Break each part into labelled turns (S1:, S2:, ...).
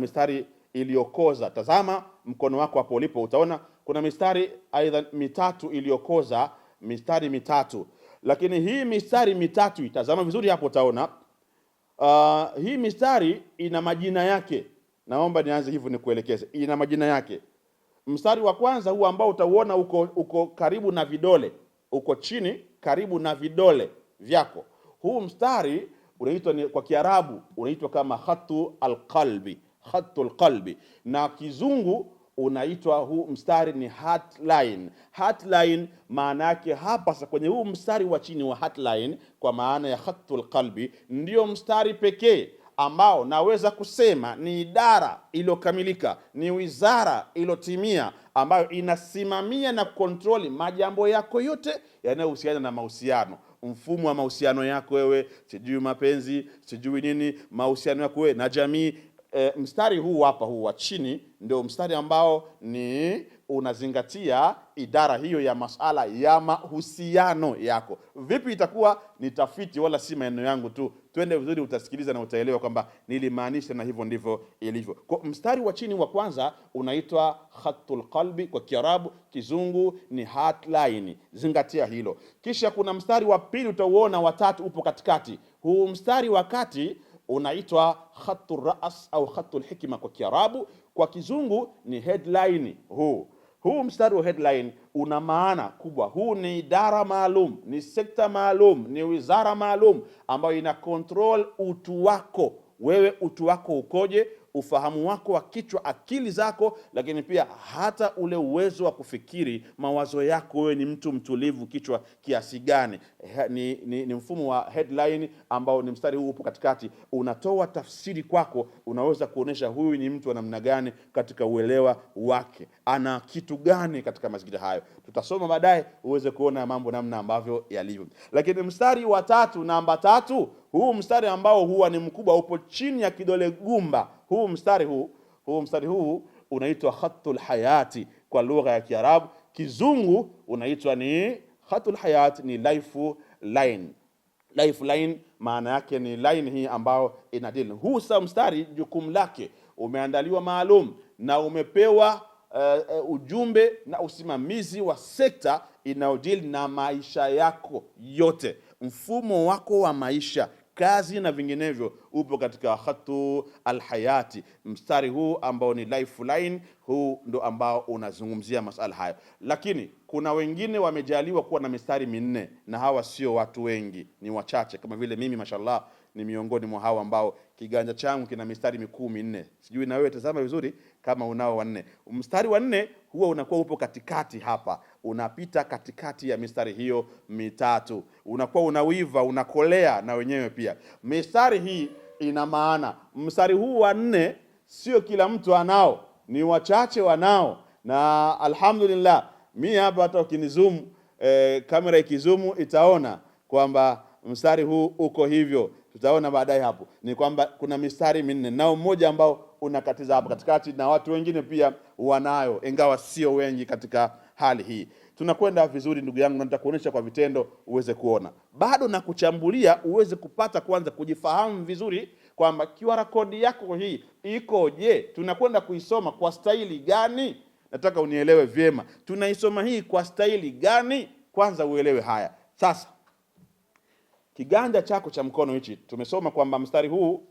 S1: mistari iliyokoza. Tazama mkono wako hapo ulipo, utaona kuna mistari aidha mitatu iliyokoza, mistari mitatu. Lakini hii mistari mitatu, itazama vizuri hapo, utaona hii mistari ina majina yake. Naomba nianze hivyo nikuelekeze, ina majina yake. Mstari wa kwanza huu ambao utauona uko karibu na vidole, uko chini karibu na vidole vyako, huu mstari unaitwa kwa Kiarabu unaitwa kama khatu alqalbi, khatu alqalbi, na Kizungu unaitwa huu mstari ni heart line. Heart line maana yake hapa sasa kwenye huu mstari wa chini wa heart line, kwa maana ya khatu alqalbi, ndio mstari pekee ambao naweza kusema ni idara iliyokamilika, ni wizara iliyotimia, ambayo inasimamia na kontroli majambo yako yote yanayohusiana na mahusiano. Mfumo wa mahusiano yako wewe, sijui mapenzi, sijui nini, mahusiano yako wewe na jamii. Mstari huu hapa, huu wa chini, ndio mstari ambao ni unazingatia idara hiyo ya masala ya mahusiano yako. Vipi itakuwa? Ni tafiti wala si maneno yangu tu. Twende vizuri, utasikiliza na utaelewa kwamba nilimaanisha na hivyo ndivyo ilivyo. Kwa mstari wa chini wa kwanza unaitwa khatul qalbi kwa Kiarabu, Kizungu ni heart line. Zingatia hilo. Kisha kuna mstari wa pili utauona, wa tatu upo katikati. Huu mstari wa kati unaitwa khatul ras au khatul hikma kwa Kiarabu, kwa Kizungu ni headline. Huu mstari wa headline una maana kubwa. Huu ni idara maalum, ni sekta maalum, ni wizara maalum ambayo ina control utu wako wewe. Utu wako ukoje? Ufahamu wako wa kichwa, akili zako, lakini pia hata ule uwezo wa kufikiri, mawazo yako. Wewe ni mtu mtulivu kichwa kiasi gani? Ni mfumo wa headline ambao ni mstari huu upo katikati, unatoa tafsiri kwako. Unaweza kuonesha huyu ni mtu wa namna gani katika uelewa wake, ana kitu gani katika mazingira hayo. Tutasoma baadaye uweze kuona mambo namna ambavyo yalivyo. Lakini mstari wa tatu, namba tatu, huu mstari ambao huwa ni mkubwa, upo chini ya kidole gumba. Huu mstari huu unaitwa khatul hayati kwa lugha ya Kiarabu. Kizungu unaitwa ni khatul hayati, ni life line. Life line maana yake ni line hii ambao inadili. Huu sa mstari jukumu lake umeandaliwa maalum na umepewa ujumbe na usimamizi wa sekta inayodili na maisha yako yote, mfumo wako wa maisha, kazi na vinginevyo, upo katika khatu alhayati. Mstari huu ambao ni lifeline, huu ndo ambao unazungumzia masala hayo. Lakini kuna wengine wamejaliwa kuwa na mistari minne, na hawa sio watu wengi, ni wachache. Kama vile mimi mashallah ni miongoni mwa hawa ambao kiganja changu kina mistari mikuu minne. Sijui na wewe, tazama vizuri kama unao wanne. Mstari wa nne huwa unakuwa upo katikati hapa, unapita katikati ya mistari hiyo mitatu, unakuwa unawiva, unakolea na wenyewe pia. Mistari hii ina maana. Mstari huu wa nne sio kila mtu anao, ni wachache wanao, na alhamdulillah mimi hapa hata ukinizoom kamera ikizoom itaona kwamba mstari huu uko hivyo. Tutaona baadaye hapo ni kwamba kuna mistari minne, nao mmoja ambao unakatiza hapa katikati, na watu wengine pia wanayo, ingawa sio wengi katika hali hii. Tunakwenda vizuri ndugu yangu, na nitakuonesha kwa vitendo uweze kuona. Bado na kuchambulia uweze kupata kwanza kujifahamu vizuri kwamba QR code yako hii ikoje, tunakwenda kuisoma kwa staili gani. Nataka unielewe vyema, tunaisoma hii kwa staili gani? Kwanza uelewe haya. Sasa kiganja chako cha mkono hichi, tumesoma kwamba mstari huu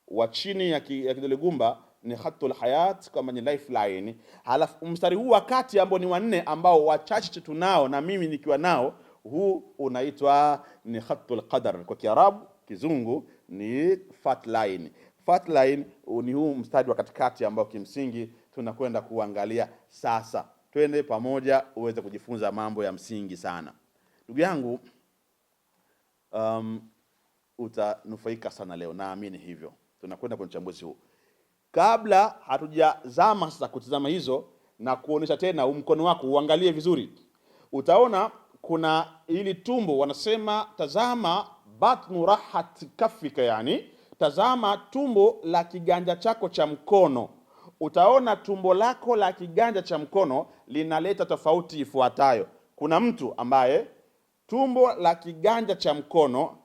S1: wa chini ya kidole gumba ni khatul hayat, kama ni lifeline. Halafu mstari huu wakati ambao ni wanne, ambao wachache tunao na mimi nikiwa nao, huu unaitwa ni khatul qadar kwa Kiarabu. Kizungu ni fat line. Fat line ni huu mstari wa katikati ambao kimsingi tunakwenda kuangalia sasa. Twende pamoja uweze kujifunza mambo ya msingi sana ndugu yangu. Utanufaika sana leo, naamini hivyo. Tunakwenda kwenye uchambuzi huu. Kabla hatujazama sasa kutazama hizo na kuonesha tena mkono wako uangalie vizuri, utaona kuna ili tumbo, wanasema tazama batnu rahat kafika, yani tazama tumbo la kiganja chako cha mkono. Utaona tumbo lako la kiganja cha mkono linaleta tofauti ifuatayo. Kuna mtu ambaye tumbo la kiganja cha mkono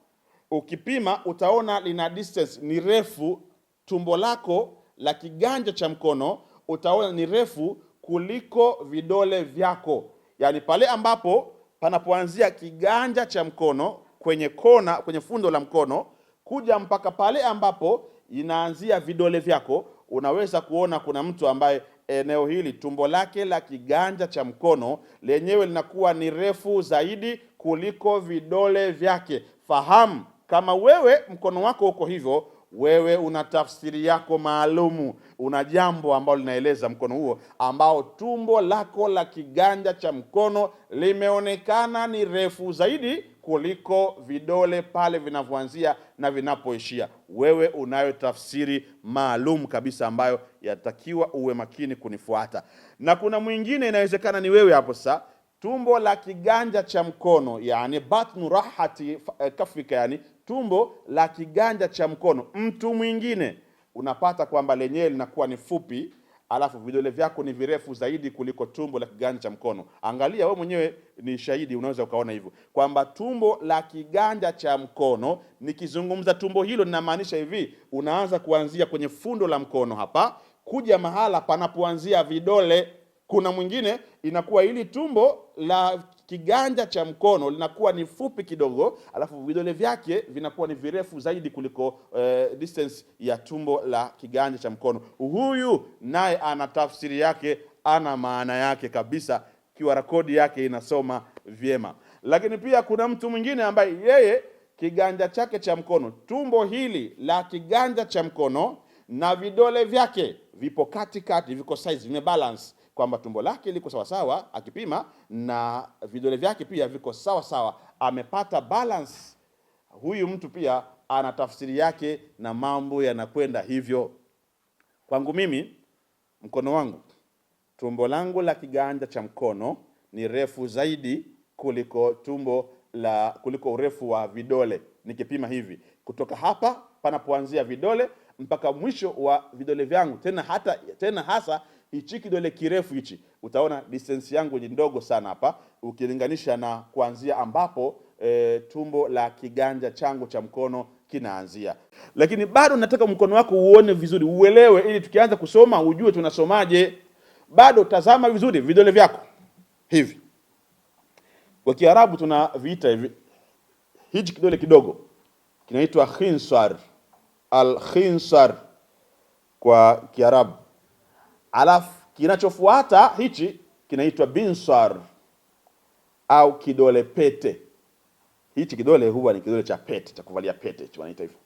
S1: ukipima utaona lina distance, ni refu. Tumbo lako la kiganja cha mkono utaona ni refu kuliko vidole vyako. Yaani pale ambapo panapoanzia kiganja cha mkono kwenye kona, kwenye fundo la mkono kuja mpaka pale ambapo inaanzia vidole vyako, unaweza kuona kuna mtu ambaye eneo hili tumbo lake la kiganja cha mkono lenyewe linakuwa ni refu zaidi kuliko vidole vyake. Fahamu kama wewe mkono wako uko hivyo, wewe una tafsiri yako maalumu, una jambo ambalo linaeleza mkono huo ambao tumbo lako la kiganja cha mkono limeonekana ni refu zaidi kuliko vidole pale vinavyoanzia na vinapoishia. Wewe unayo tafsiri maalum kabisa ambayo yatakiwa uwe makini kunifuata. Na kuna mwingine inawezekana ni wewe hapo sasa, tumbo la kiganja cha mkono, yani batnu rahati kafika, yani tumbo la kiganja cha mkono, mtu mwingine unapata kwamba lenyewe linakuwa ni fupi, alafu vidole vyako ni virefu zaidi kuliko tumbo la kiganja cha mkono. Angalia wewe mwenyewe, ni shahidi, unaweza ukaona hivyo kwamba tumbo la kiganja cha mkono, nikizungumza tumbo hilo ninamaanisha hivi, unaanza kuanzia kwenye fundo la mkono hapa kuja mahala panapoanzia vidole. Kuna mwingine inakuwa ili tumbo la kiganja cha mkono linakuwa ni fupi kidogo, alafu vidole vyake vinakuwa ni virefu zaidi kuliko distance ya tumbo la kiganja cha mkono. Huyu naye ana tafsiri yake, ana maana yake kabisa, QR code yake inasoma vyema. Lakini pia kuna mtu mwingine ambaye yeye kiganja chake cha mkono, tumbo hili la kiganja cha mkono na vidole vyake vipo katikati, viko size, vimebalance, kwamba tumbo lake liko sawa sawa akipima na vidole vyake pia viko sawa sawa, amepata balance. Huyu mtu pia ana tafsiri yake na mambo yanakwenda hivyo. Kwangu mimi, mkono wangu, tumbo langu la kiganja cha mkono ni refu zaidi kuliko urefu wa vidole. Nikipima hivi kutoka hapa panapoanzia vidole mpaka mwisho wa vidole vyangu, tena hasa hichi kidole kirefu hichi, utaona distance yangu ni ndogo sana hapa ukilinganisha na kuanzia ambapo tumbo la kiganja changu cha mkono kinaanzia. Lakini bado nataka mkono wako uone vizuri, uelewe, ili tukianza kusoma ujue tunasomaje. Bado tazama vizuri vidole vyako hivi. Kwa Kiarabu tunaviita hivi, hichi kidole kidogo kinaitwa khinsar, al-khinsar kwa Kiarabu. Alafu kinachofuata hichi kinaitwa binsar au kidole pete. Hichi kidole huwa ni kidole cha pete, cha kuvalia pete, wanaita hivyo.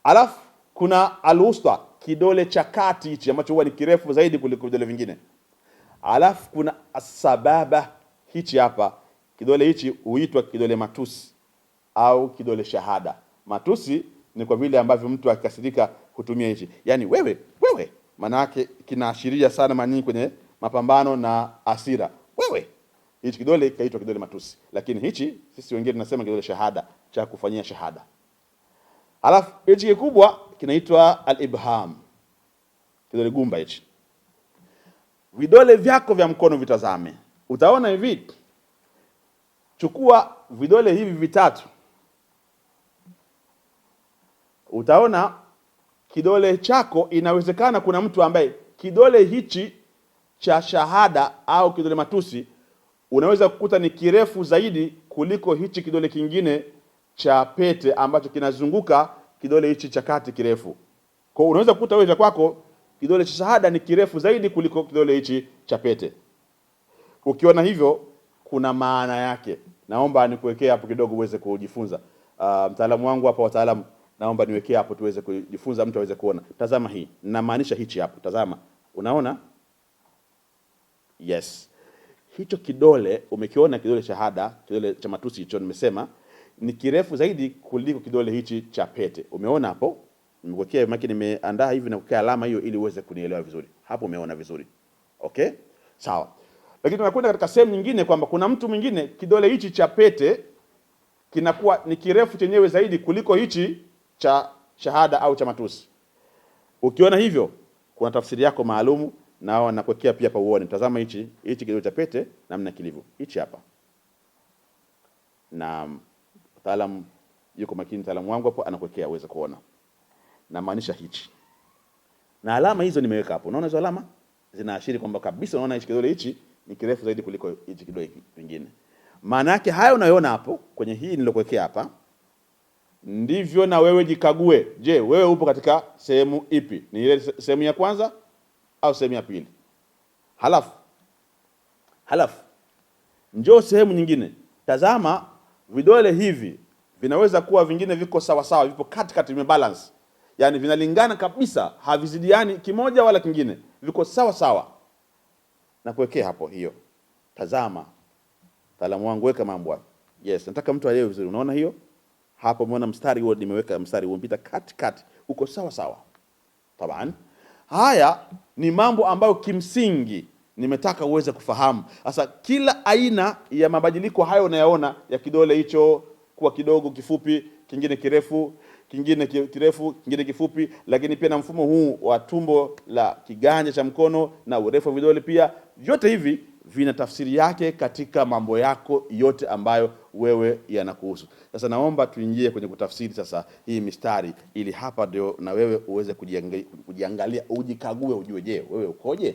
S1: Alafu kuna al-wusta, kidole cha kati hichi ambacho huwa ni kirefu zaidi kuliko vidole vingine. Alafu kuna as-sababa, hichi hapa, kidole hichi huitwa kidole matusi au kidole shahada. Matusi ni kwa vile ambavyo mtu akikasirika hutumia hichi. Yaani wewe, maana yake kinaashiria sana mara nyingi kwenye mapambano na hasira. Wewe. Hichi kidole kaitwa kidole matusi. Lakini hichi sisi wengine tunasema kidole shahada, cha kufanyia shahada. Alafu hichi kikubwa kinaitwa al-ibham, kidole gumba hichi. Vidole vyako vya mkono vitazame. Utaona hivi. Chukua vidole hivi vitatu. Utaona kidole chako, inawezekana kuna mtu ambaye kidole hichi cha shahada au kidole matusi unaweza kukuta ni kirefu zaidi kuliko hichi kidole kingine cha pete ambacho kinazunguka kidole hichi cha kati kirefu. Kwa unaweza kukuta wewe kwako kidole cha shahada ni kirefu zaidi kuliko kidole hichi cha pete. Ukiona hivyo kuna maana yake. Naomba nikuwekee hapo kidogo uweze kujifunza. Mtaalamu wangu hapa, wataalamu, naomba niwekee hapo tuweze kujifunza, mtu aweze kuona. Tazama hii. Ninamaanisha hichi hapo. Tazama. Unaona? Yes. Hicho kidole umekiona, kidole cha shahada, kidole cha matusi hicho nimesema ni kirefu zaidi kuliko kidole hichi cha pete. Umeona hapo? Nimekuwekea maki, nimeandaa hivi na kuweka alama hiyo ili uweze kunielewa vizuri. Hapo umeona vizuri. Okay? Sawa. Lakini tunakwenda katika sehemu nyingine kwamba kuna mtu mwingine kidole hichi cha pete kinakuwa ni kirefu chenyewe zaidi kuliko hichi cha shahada au cha matusi. Ukiona hivyo kuna tafsiri yako maalumu, na nakuwekea pia hapa uone. Tazama hichi kidole cha pete namna kilivyo. Hichi hapa. Na mtaalamu yuko makini, mtaalamu wangu hapo anakuwekea uweze kuona. Na maanisha hichi. Na alama hizo nimeweka hapo. Unaona hizo alama? Zinaashiri kwamba kabisa unaona hichi kidole hichi ni kirefu zaidi kuliko hichi kidole kingine. Maana yake haya unayoona hapo kwenye hii nilokuwekea hapa, ndivyo na wewe jikague. Je, wewe upo katika sehemu ipi? Ni ile sehemu ya kwanza au sehemu ya pili? Halafu njoo sehemu nyingine. Tazama vidole hivi vinaweza kuwa vingine viko sawa sawa, vipo katikati, vimebalance. Yaani vinalingana kabisa, havizidiani kimoja wala kingine. Viko sawa sawa. Na kuwekea hapo hiyo. Tazama. Taalamu wangu, weka mambo hapo. Yes, nataka mtu aelewe vizuri. Unaona hiyo? Hapo umeona mstari huo, nimeweka mstari huo mpita katikati, uko sawa sawa. Taban. Haya ni mambo ambayo kimsingi nimetaka uweze kufahamu. Sasa kila aina ya mabadiliko hayo unayaona ya kidole hicho kuwa kidogo kifupi, kingine kirefu, kingine kirefu, kingine kifupi, lakini pia na mfumo huu wa tumbo la kiganja cha mkono na urefu wa vidole pia, vyote hivi vina tafsiri yake katika mambo yako yote ambayo wewe yanakuhusu. Sasa naomba tuingie kwenye kutafsiri sasa hii mistari, ili hapa ndio na wewe uweze kujiangalia, ujikague, ujue je, wewe ukoje?